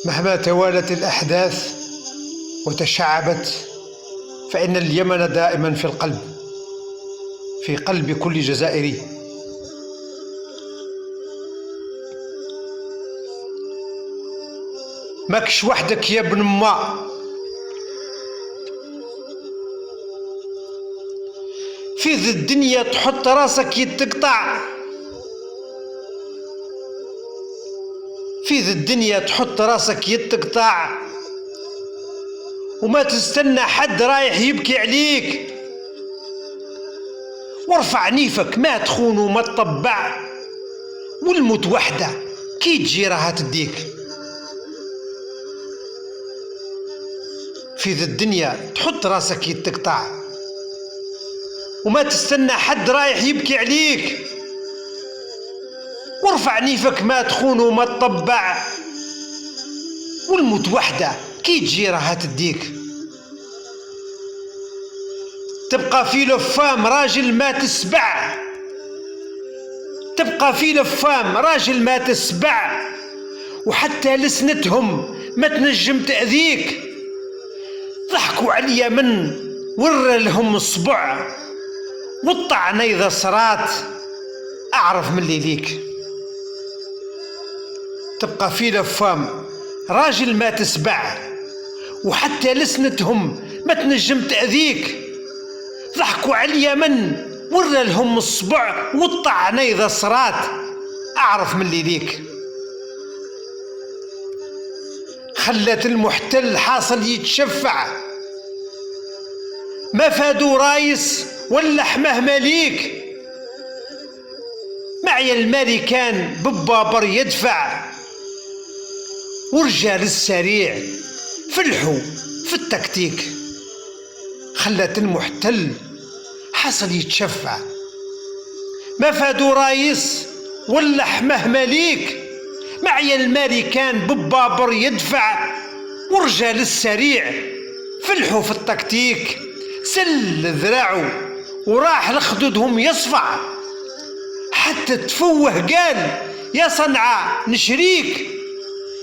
مهما توالت الأحداث وتشعبت فإن اليمن دائما في القلب، في قلب كل جزائري. ماكش وحدك يا ابن ما، في ذي الدنيا تحط راسك يتقطع، في ذي الدنيا تحط راسك يتقطع وما تستنى حد رايح يبكي عليك. وارفع نيفك ما تخون وما تطبع، والموت وحده كي تجي راها تديك. في ذي الدنيا تحط راسك يتقطع وما تستنى حد رايح يبكي عليك. وارفع نيفك ما تخون وما تطبع، والموت وحده كي تجي راها تديك. تبقى في لفام راجل ما تسبع، تبقى في لفام راجل ما تسبع، وحتى لسنتهم ما تنجم تأذيك. ضحكوا عليا من ورى لهم الصبع، والطعن إذا صرات أعرف من اللي ليك. تبقى في لفام راجل ما تسبع، وحتى لسنتهم ما تنجم تأذيك. ضحكوا عليا من ورى لهم الصبع، والطعن إذا صرات أعرف من اللي ليك. خلت المحتل حاصل يتشفع، ما فادوا رايس واللحمه مليك. معي الامريكان بالبابر يدفع، ورجال السريع فلحوا في التكتيك. خلت المحتل حصل يتشفع، ما فادوا رايس واللحمه مليك. معي الامريكان بالبابر يدفع، ورجال السريع فلحوا في التكتيك. سل ذراعه وراح لخدودهم يصفع، حتى تفوه قال يا صنعاء نشريك.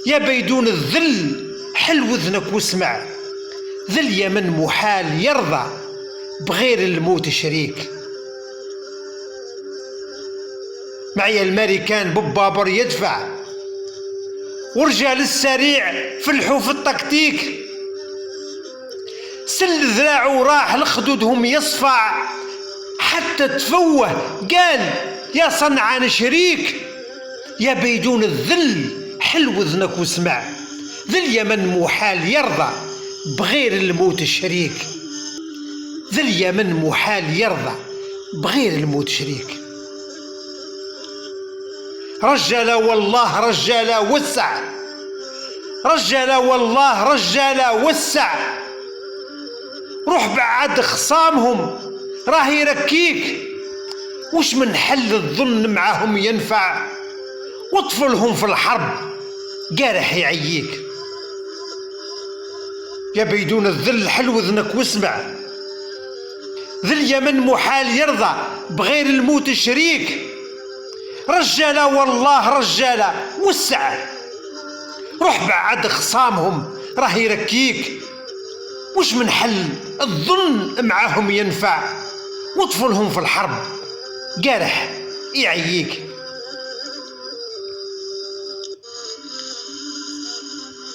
يا بيدون الذل حل وذنك واسمع، ذي اليمن محال يرضى بغير الموت شريك. معي الامريكان بالبابر يدفع، ورجال السريع فلحوا في التكتيك. سل ذراعه وراح لخدودهم يصفع، حتى تفوه قال يا صنعاء نشريك. يا بيدون الذل حل وذنك واسمع، ذي اليمن محال يرضى بغير الموت شريك. ذي اليمن محال يرضى بغير الموت شريك. رجالة والله رجالة وسع، رجالة والله رجالة وسع. روح بعد خصامهم راه يركيك، وش من حل الظن معاهم ينفع. واطفلهم في الحرب قارح يعييك. يا بيدون الذل حل وذنك واسمع، ذي اليمن محال يرضى بغير الموت شريك. رجالة والله رجالة وسع، روح بعد خصامهم راه يركيك، وش من حل الظن معاهم ينفع. واطفلهم في الحرب قارح يعييك.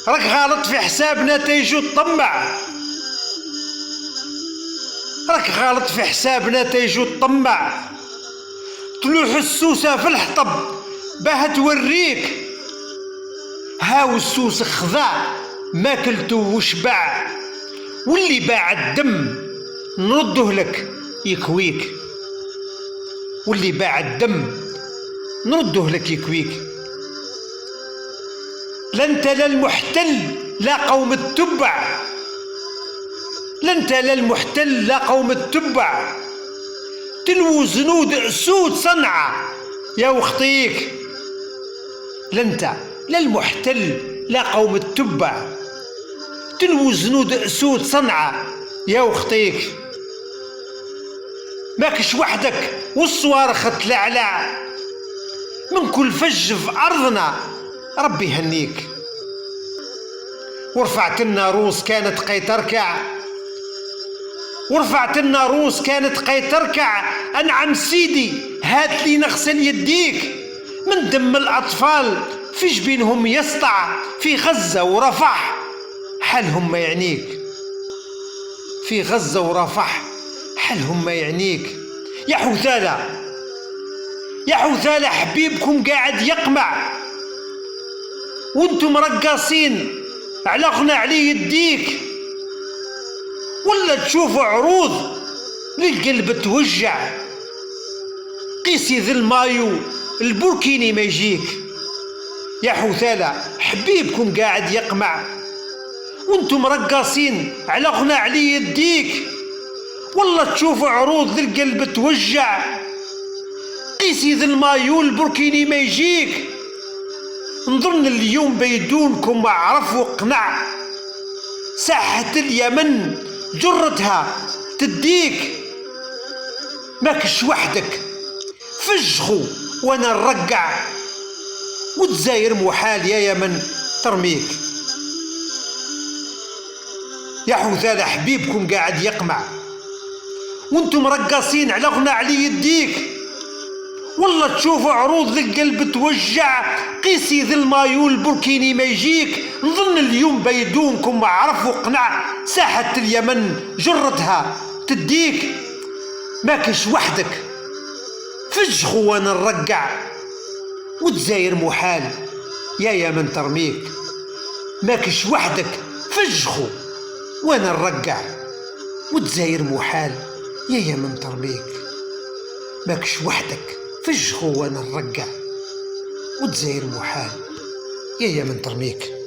راك غلط في حسابنا تيجو تطمع، راك غلط في حسابنا تيجو تطمع. تلوح السوسة في الحطب باه توريك، هاو السوس خذا ماكلتو وشبع، واللي باع الدم نرده لك يكويك. واللي باع الدم نرده لك يكويك. لا انت لا المحتل لا قوم التبع، لا انت لا المحتل لا قوم التبع. تلو زنود اسود صنعاء يا وخطيك. لا انت لا المحتل لا قوم التبع، تلو زنود اسود صنعاء يا وخطيك. ماكش وحدك والصوارخ تلعلع، من كل فج في ارضنا ربي يهنيك. ورفعت الناروس كانت قيتركع، ورفعت الناروس كانت قيتركع. أنعم سيدي هات لي نغسل يديك من دم الأطفال في جبينهم يسطع، في غزة ورفح حالهم ما يعنيك، في غزة ورفح حالهم ما يعنيك. يا حوثالة، يا حوثالة حبيبكم قاعد يقمع وانتم رقاصين على غنى عليه يديك، ولا تشوفوا عروض للقلب توجع. قيسي ذي المايو البوركيني ما يجيك. يا حوثالة حبيبكم قاعد يقمع وانتم رقاصين على غنى عليه يديك، ولا تشوفوا عروض للقلب توجع. قيسي ذي المايو البوركيني ما يجيك. نظن اليوم بيدونكم اعرف وقنع، ساحة اليمن جرتها تديك. ماكش وحدك فجخو وانا نرقع، والجزاير محال يا يمن ترميك. يا حوثالة حبيبكم قاعد يقمع وانتم رقاصين على غنى علي يديك، والله تشوفوا عروض للقلب توجع. قيسي ذي المايو البوركيني ما يجيك. نظن اليوم بيدونكم عرف وقنع، ساحة اليمن جرتها تديك. ماكش وحدك فجخو وانا نرقع، والجزاير محال يا يمن ترميك. ماكش وحدك فجخو وانا نرقع، والجزاير محال يا يمن ترميك. ماكش وحدك فجخو وانا نرقع، والجزاير محال يا يمن ترميك.